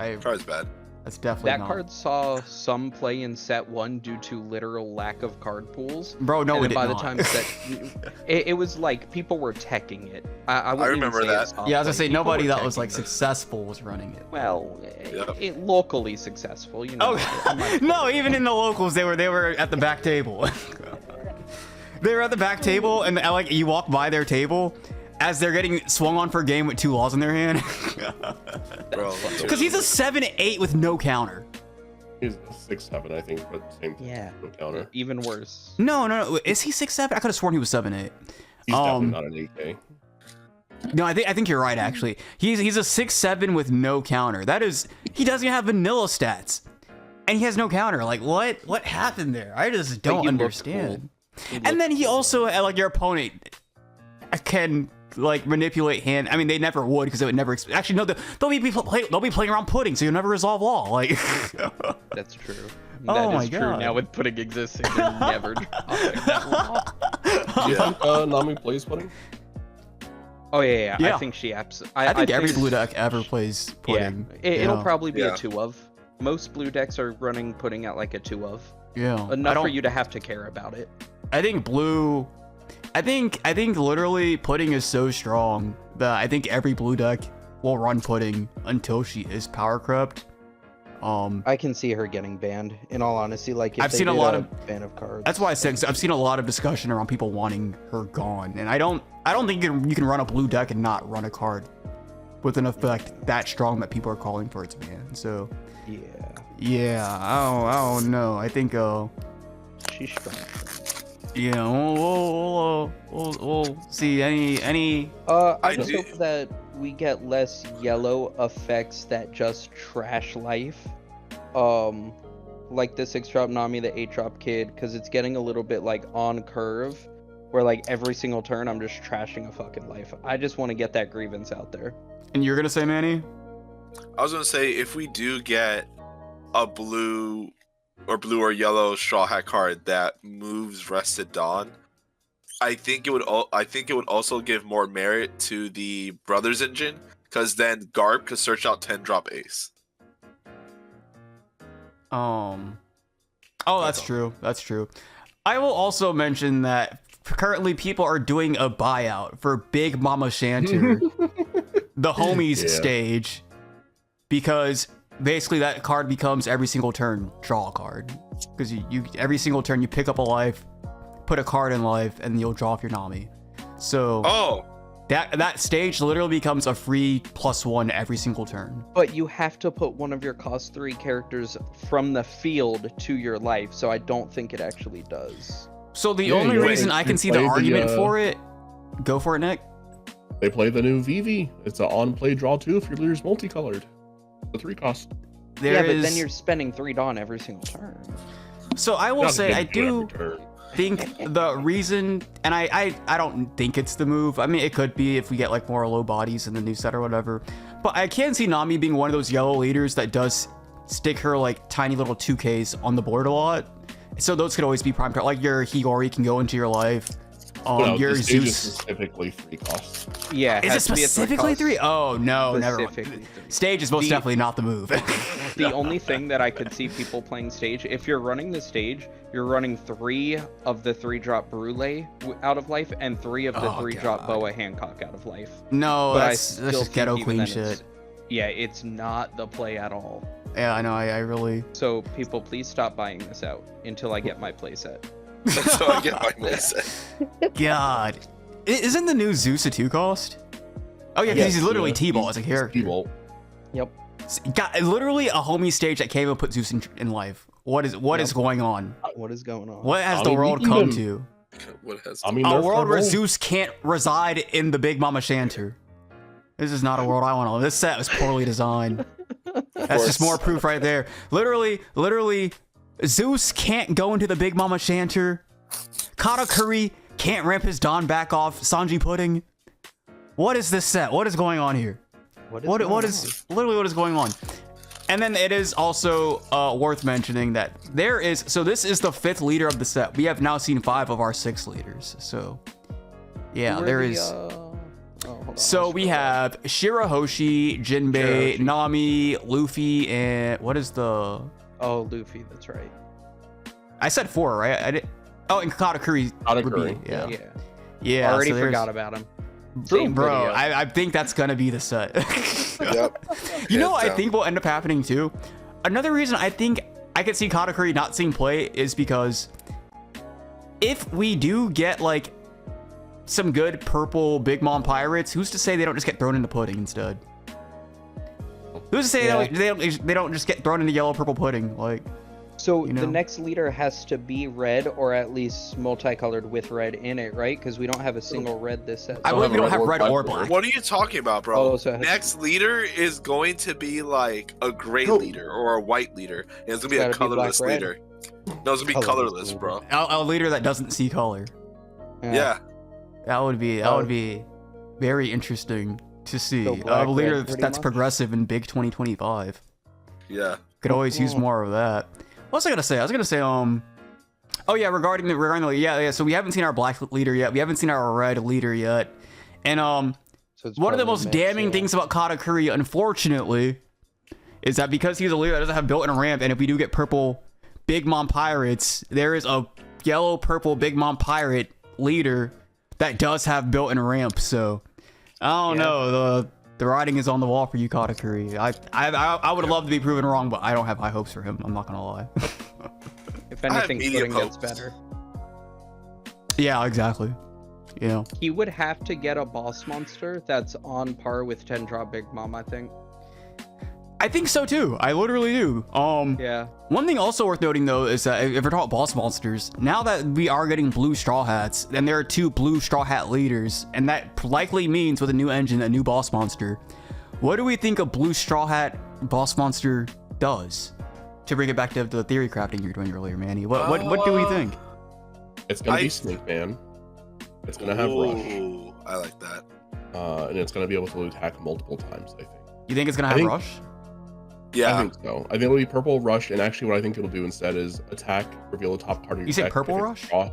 it. Card's bad. That's definitely That not. card saw some play in set 1 due to literal lack of card pools. Bro, no, and it then did by not. the time set, it was like people were teching it. I wouldn't remember even say that. it's soft Yeah, I was play. gonna say People nobody were that was like teching it. successful was running it. Well, Yep. it locally successful, you know. Oh no, even in the locals, they were at the back table. They were at the back table, and like you walk by their table as they're getting swung on for a game with 2 laws in their hand. Bro, Because he's a 7-8 with no counter. He's a 6-7, I think, but same Yeah. no counter. Even worse. No. Is he 6-7? I could have sworn he was 7-8. He's definitely not an 8K. No, I think you're right. Actually, he's a 6-7 with no counter. That is, he doesn't have vanilla stats, and he has no counter. Like what happened there? I just don't you looked understand. He And then looked he also like your opponent can like manipulate hand. I mean, they never would because it would never. Actually, no, they'll be playing around pudding, so you'll never resolve law. Like That's true. Oh That my is true. God. Now with pudding existing, they're never dropping that law. Do you think Nami plays pudding? Oh yeah. Yeah. I think she I think every blue deck ever plays pudding. Yeah, it'll Yeah. probably be Yeah. a 2 of. Most blue decks are running pudding at like a 2 of. Yeah. Enough for you to have to care about it. I think blue. I think literally pudding is so strong that I think every blue deck will run pudding until she is power crept. I can see her getting banned. In all honesty, like if I've they seen a did lot of- ban of cards. That's why I said I've seen a lot of discussion around people wanting her gone, and I don't think you can run a blue deck and not run a card with an effect that strong that people are calling for its ban. So Yeah, I don't know. I think she's strong. yeah, we'll see any. I I just do- hope that we get less yellow effects that just trash life. Like the 6-drop Nami, the 8-drop kid, because it's getting a little bit like on curve, where like every single turn I'm just trashing a fucking life. I just want to get that grievance out there. And you're gonna say, Manny? I was gonna say if we do get a blue or yellow straw hat card that moves Rested Dawn, I think it would also give more merit to the Brothers engine, because then Garb could search out 10-drop Ace. Oh, that's true. That's true. I will also mention that currently people are doing a buyout for Big Mama Shanter, the homies Yeah. stage, because basically that card becomes every single turn draw a card. Because you every single turn you pick up a life, put a card in life, and you'll draw off your Nami. So Oh, that stage literally becomes a free +1 every single turn. But you have to put one of your cost 3 characters from the field to your life, so I don't think it actually does. So the Yeah, only you- reason I you can see the play the, argument for it, go for it, Nick. They play the new Vivi. It's an on-play draw 2 if your leader's multicolored. The 3 cost. There yeah, but is- then you're spending 3 Dawn every single turn. So I will Not say gonna I do it every do turn. think the reason, and I don't think it's the move. I mean, it could be if we get like more low bodies in the new set or whatever. But I can see Nami being one of those yellow leaders that does stick her like tiny little 2Ks on the board a lot. So those could always be prime. Like your Higori can go into your life. No, Your the stage is Zeus. specifically 3 costs. Yeah, Is it has to be a 3 specifically cost. 3? Oh no, never mind. Specifically 3. Stage is most The- definitely not the move. The only thing that I could see people playing stage, if you're running the stage, you're running 3 of the 3-drop Brule out of life and 3 of the Oh, 3-drop God. Boa Hancock out of life. No, But I that's still just think ghetto even queen then shit. it's- Yeah, it's not the play at all. Yeah, I know. I really. So people, please stop buying this out until I get my playset. so I get my mindset. God, isn't the new Zeus a 2 cost? Oh yeah, because Yes, he's literally Yeah, T-ball he's- as a he's character. T-ball. Yep. Got literally a homie stage that came and put Zeus in life. What is Yep. going on? What is going on? What has I the mean, world we can come do- to? What has I mean, A nerf world that where role. Zeus can't reside in the Big Mama Shanter. This is not a world I want to live. This set was poorly designed. That's just more proof right there. Literally, Zeus can't go into the Big Mama Shanter. Katakuri can't ramp his Dawn back off Sanji Pudding. What is this set? What is going on here? What going is literally what is going on? And then it is also worth mentioning that there is, so this is the 5th leader of the set. We have now seen 5 of our 6 leaders. So yeah, there is. So we have Shirahoshi, Jinbei, Nami, Luffy, and what is the? Oh, Luffy. That's right. I said 4, right? I did. Oh, and Katakuri. Katakuri, Yeah. Yeah. Yeah. Already so forgot about him. True, Same bro. video. I think that's gonna be the set. Yep. You know what I Hands think will end up happening too? Another reason I think I could see Katakuri not seeing play is because if we do get like some good purple Big Mom pirates, who's to say they don't just get thrown into pudding instead? Who's to say they don't just get thrown into yellow purple pudding? Like, So you know? the next leader has to be red, or at least multicolored with red in it, right? Because we don't have a single red this set. I Don't believe we have don't have red red or or black. black. What are you talking about, bro? Oh, so it has- Next leader is going to be like a gray No. leader or a white leader. And it's gonna be a It's gotta be black, colorless red. leader. No, it's gonna be Colorless colorless, leader. bro. A leader that doesn't see color. Yeah. That would be very interesting to see. So black, A leader red, pretty that's much? progressive in big 2025. Yeah. Could always use more of that. What was I gonna say? I was gonna say, oh yeah, regarding the yeah. So we haven't seen our black leader yet. We haven't seen our red leader yet. And So it's one of the probably most mixed, damning yeah. things about Katakuri, unfortunately, is that because he's a leader that doesn't have built-in ramp, and if we do get purple Big Mom pirates, there is a yellow purple Big Mom pirate leader that does have built-in ramp. So I don't know. The writing is on the wall for you, Katakuri. I would love to be proven wrong, but I don't have high hopes for him. I'm not gonna lie. If I have anything, medium pudding gets hopes. better. Yeah, exactly. You know. He would have to get a boss monster that's on par with 10 drop Big Mom, I think. I think so too. I literally do. Yeah. One thing also worth noting though is that if we're talking boss monsters, now that we are getting blue straw hats, and there are 2 blue straw hat leaders, and that likely means with a new engine, a new boss monster. What do we think a blue straw hat boss monster does? To bring it back to the theory crafting you were doing earlier, Manny. What do we think? It's gonna be Snake Man. It's gonna have Rush, Ooh, I like that. and it's gonna be able to attack multiple times. I think. You think it's gonna I have think- rush? I Yeah. think so. I think it'll be purple rush, and actually, what I think it'll do instead is attack, reveal the top card of your You said deck. purple If it's rush? draw-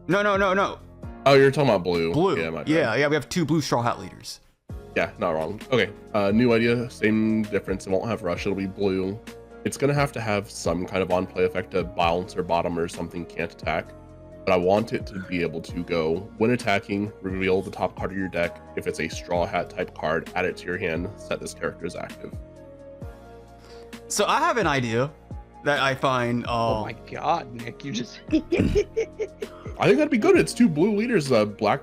No. Oh, you're talking about blue. Blue. Yeah, my bad. Yeah. We have 2 blue straw hat leaders. Yeah, not wrong. Okay, new idea, same difference. It won't have rush. It'll be blue. It's gonna have to have some kind of on-play effect, a bounce or bottom or something can't attack. But I want it to be able to go when attacking, reveal the top card of your deck. If it's a straw hat type card, add it to your hand. Set this character as active. So I have an idea that I find. Oh my god, Nick, you just. I think that'd be good. It's 2 blue leaders, blue, Right.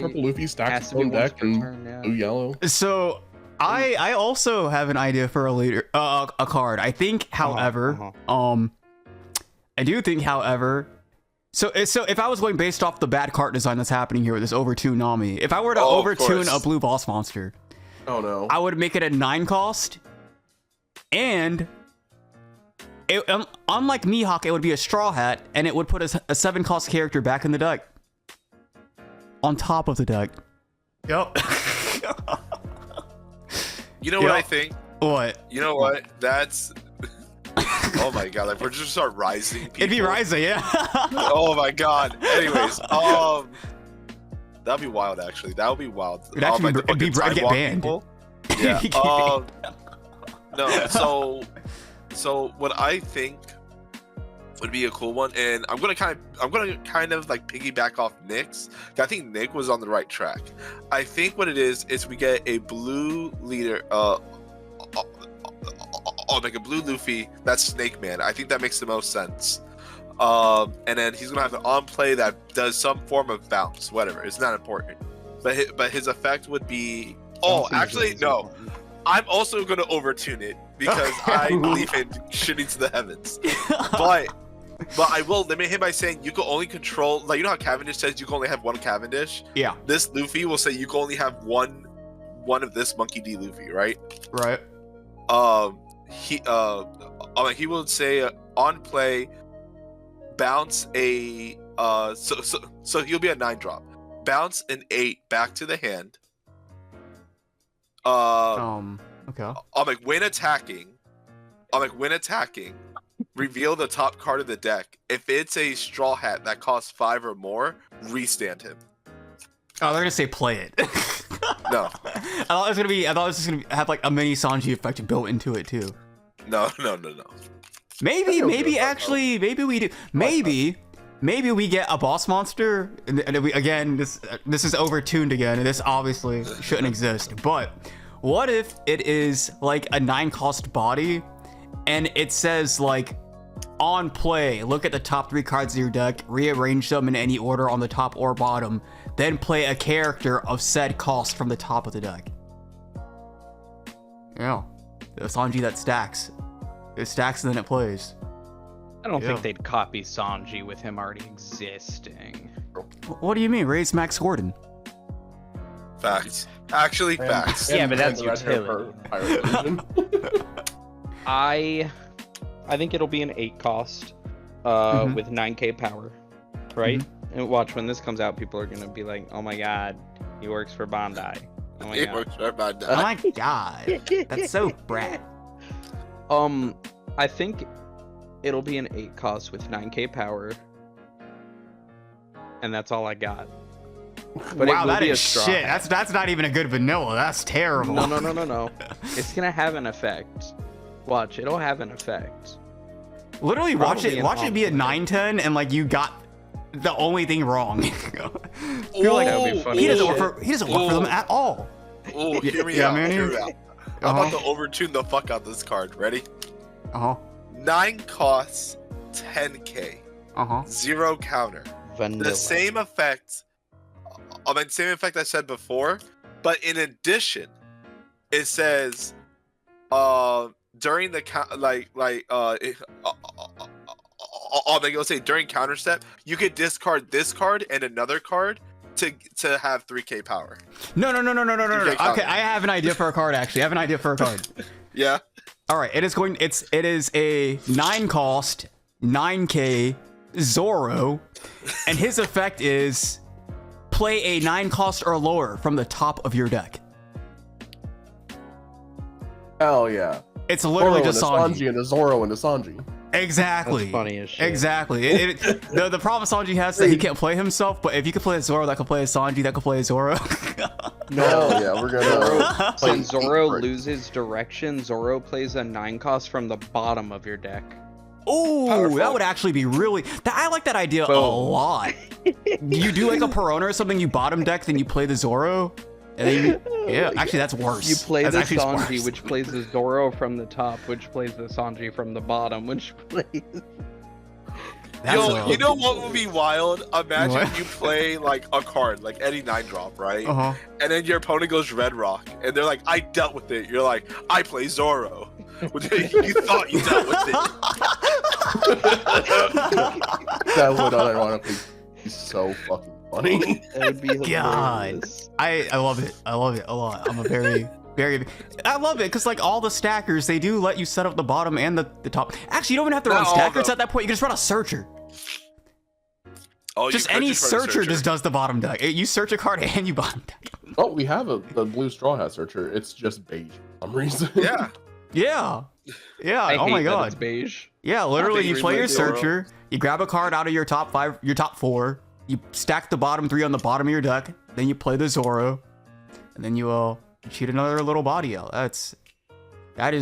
purple Luffy Has stacked to be on once deck, per and turn, yeah. blue yellow. So I also have an idea for a leader, a card. I think, however, I do think, however, so if I was going based off the bad card design that's happening here with this overtune Nami, if I were to Oh, of overtune course. a blue boss monster, Oh no. I would make it a 9 cost, and unlike Mihawk, it would be a straw hat, and it would put a 7 cost character back in the deck, on top of the deck. Yep. You know what Yeah. I think? What? You know what? That's. Oh my god! Like we're just start rising. People. It'd be Ryza, yeah. Oh my god. Anyways, that'd be wild. Actually, that would be wild. It'd actually Like the it'd fucking get sidewalk banned. people. It'd get Yeah. No. So what I think would be a cool one, and I'm gonna kind of like piggyback off Nick's. I think Nick was on the right track. I think what it is we get a blue leader. Like a blue Luffy. That's Snake Man. I think that makes the most sense. And then he's gonna have an on play that does some form of bounce, whatever. It's not important. But his effect would be. Oh, Bouncing is actually, really no. important. I'm also gonna overtune it because I believe in shooting to the heavens. But I will limit him by saying you can only control, like, you know how Cavendish says you can only have one Cavendish. Yeah. This Luffy will say you can only have one of this Monkey D Luffy, right? Right. He will say on play, bounce a so he'll be a 9 drop, bounce an 8 back to the hand. Okay. When attacking, reveal the top card of the deck. If it's a Straw Hat that costs 5 or more, restand him. Oh, they're gonna say play it. No. I thought it was just gonna have like a mini Sanji effect built into it too. No. Maybe we do. Maybe we get a boss monster, and we, again, this is overtuned again, and this obviously shouldn't exist. But what if it is like a 9-cost body, and it says like, on play, look at the top 3 cards of your deck, rearrange them in any order on the top or bottom, then play a character of said cost from the top of the deck. Yeah, the Sanji that stacks. It stacks and then it plays. I don't think they'd copy Sanji with him already existing. What do you mean? Raise Max Gordon. Facts. Actually, facts. Yeah, but that's And the Red Hair utility. Pirate version. I think it'll be an 8 cost with 9k power, right? And watch, when this comes out, people are gonna be like, "Oh my god, he works for Bandai." Oh my It god. works for Bandai. Oh my god, that's so brat. I think it'll be an 8 cost with 9k power, and that's all I got. But Wow, it will that be a is straw shit. hat. That's not even a good vanilla. That's terrible. No. It's gonna have an effect. Watch, it'll have an effect. Literally, watch Probably it be a an 9/10, and like you got the only thing wrong. You're like, That would be funny he as doesn't shit. work for them at all. Oh, hear me Yeah, out. man. Hear me out. I'm Uh-huh. about to overtune the fuck out this card. Ready? Uh-huh. 9 costs 10k. Uh-huh. 0 counter. Vanilla. The same effect. Same effect I said before, but in addition, it says, during the it'll say during counter step, you could discard this card and another card to have 3k power. No. Okay, Okay, I have an idea for a card, actually. I have an idea for a card. Yeah. All right, it is a 9-cost, 9k Zoro, and his effect is play a 9-cost or lower from the top of your deck. Hell yeah. It's literally Zoro just into Sanji. Sanji and a Zoro into Sanji. Exactly. That's funny as shit. Exactly. The problem Sanji has is that he can't play himself, but if you could play a Zoro that could play a Sanji, that could play a Zoro. Hell yeah, we're gonna play When Zoro Secret. loses direction, Zoro plays a 9 cost from the bottom of your deck. Ooh, Powerful. that would actually be really. I like that idea a Boom. lot. You do like a Perona or something, you bottom deck, then you play the Zoro. And then actually, that's worse. You play That's the actually Sanji, worse. which plays the Zoro from the top, which plays the Sanji from the bottom, which plays... That's You know what would be wild? Imagine What? you play like a card, like any 9-drop, right? Uh-huh. And then your opponent goes Red Rock, and they're like, "I dealt with it." You're like, "I play Zoro." You thought you dealt with it. That would unironically be so fucking funny. That would be God. hilarious. I love it. I love it a lot. I'm a very I love it because like all the stackers, they do let you set up the bottom and the top. Actually, you don't even have to run Not all stackers though. at that point. You can just run a searcher. Oh, you Just could any run a searcher just does the bottom deck. You search a card and you bottom deck. Oh, we have the blue straw hat searcher. It's just beige for some reason. Yeah. Yeah. Yeah. I Oh hate my that god. it's beige. Yeah, literally, you think play we your might be alright. searcher, you grab a card out of your top 5, your top 4, you stack the bottom 3 on the bottom of your deck, then you play the Zoro, and then you cheat another little body out. That's it. That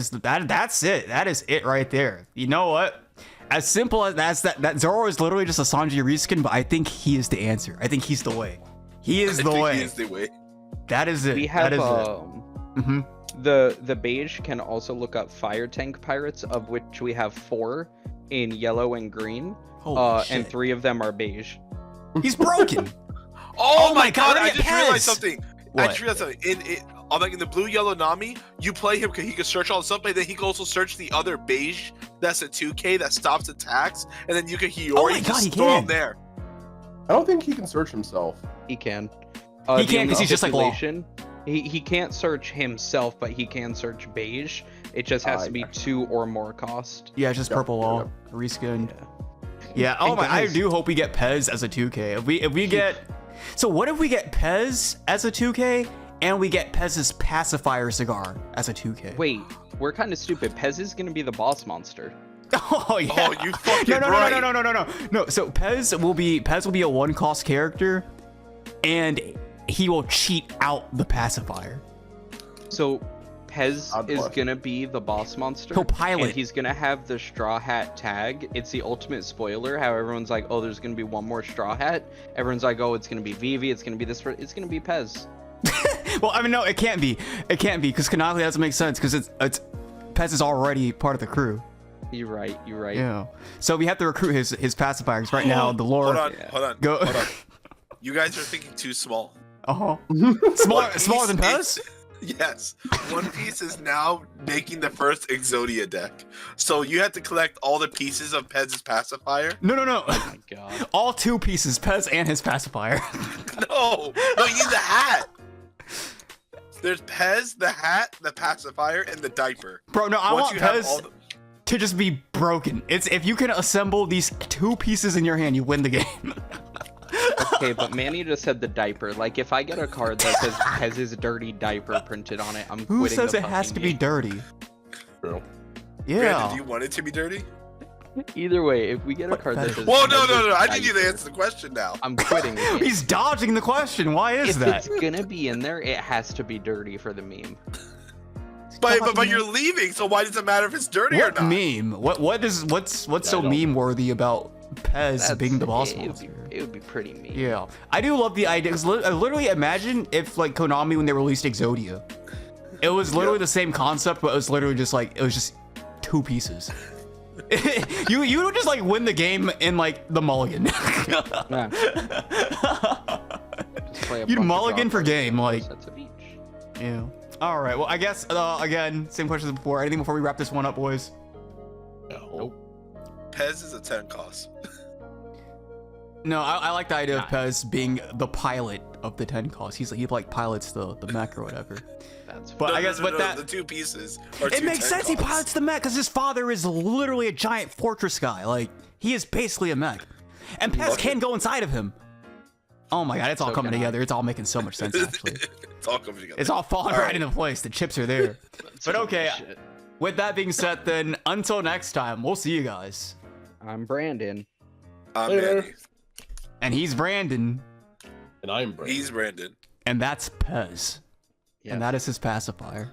is it right there. You know what? As simple as that Zoro is literally just a Sanji reskin, but I think he is the answer. I think he's the way. He is I the think way. he is the way. That is it. We have that is it. Mm-hmm. the beige can also look up fire tank pirates, of which we have 4 in yellow and green. Holy And shit. 3 of them are beige. He's broken. Oh, Oh my my god! God, I it just has. realized something. I What? just realized something. In the blue yellow Nami, you play him because he can search all the stuff, but then he can also search the other beige. That's a 2K that stops attacks, and then you can Hiyori Oh my God, just he throw can. him there. I don't think he can search himself. He can. He The can, only 'cause he's just like Law. stipulation- He can't search himself, but he can search beige. It just has to be yeah. 2 or more cost. Yeah, it's just Yep, purple wall. yep. Reskinned. Yeah. Yeah. Oh And my! I guys- do hope we get Pez as a 2K. If we get, so what if we get Pez as a 2K and we get Pez's pacifier cigar as a 2K. Wait, we're kind of stupid. Pez is gonna be the boss monster. Oh yeah. Oh, you fucking right. No. So Pez will be a 1-cost character, and he will cheat out the pacifier. So Pez Odd is question. gonna be the boss monster. He'll pilot. And he's gonna have the straw hat tag. It's the ultimate spoiler. How everyone's like, oh, there's gonna be one more straw hat. Everyone's like, oh, it's gonna be Vivi. It's gonna be this. It's gonna be Pez. Well, I mean, no, it can't be. It can't be because canonically that doesn't make sense because it's Pez is already part of the crew. You're right. Yeah. So we have to recruit his pacifiers right now. The lore. Hold on. Go. Hold on. You guys are thinking too small. Uh-huh. One Smaller than Piece Pez? is- Yes. One Piece is now making the first Exodia deck. So you have to collect all the pieces of Pez's pacifier. No. Oh my god. All 2 pieces, Pez and his pacifier. No, you need the hat. There's Pez, the hat, the pacifier, and the diaper. Bro, no, I Once want you have Pez all the- to just be broken. It's if you can assemble these 2 pieces in your hand, you win the game. Okay, but Manny just said the diaper. Like, if I get a card that says Pez's dirty diaper printed on it, I'm Who quitting says the it has fucking to be game. dirty? True. Yeah. Brandon, do you want it to be dirty? Either way, if we get a What card that Pez? says Well, no. Pez's I need you to diaper, answer the question now. I'm quitting the game. He's dodging the question. Why is If that? it's gonna be in there, it has to be dirty for the meme. But you're leaving, so why does it matter if it's dirty or What not? meme? What's so I don't- meme worthy about Pez That's- being the boss it would monster? it would be pretty mean. Yeah, I do love the idea. Cause literally, imagine if like Konami when they released Exodia, it was literally the same concept, but it was literally just like it was just 2 pieces. you would just like win the game in like the mulligan. Yeah. Just play a You'd bunch of mulligan draw for cards, game, 4 like- sets of each. Yeah. All right. Well, I guess again, same question as before. Anything before we wrap this one up, boys? No. Pez is a 10 cost. No, I like the idea of Nah. Pez being the pilot of the 10 cost. He like pilots the mech or whatever. That's But I guess with that, the 2 pieces are it 2 makes 10 sense. He costs. pilots the mech because his father is literally a giant fortress guy. Like he is basically a mech, and Pez Okay. can go inside of him. Oh my god, it's all So coming can I. together. It's all making so much sense actually. It's all coming together. It's all falling All right right. into place. The chips are there. But okay, Shit. with that being said, then until next time, we'll see you guys. I'm Brandon. Manny. And he's Brandon, And I'm Brandon. He's Brandon. and that's Pez, Yeah. and that is his pacifier.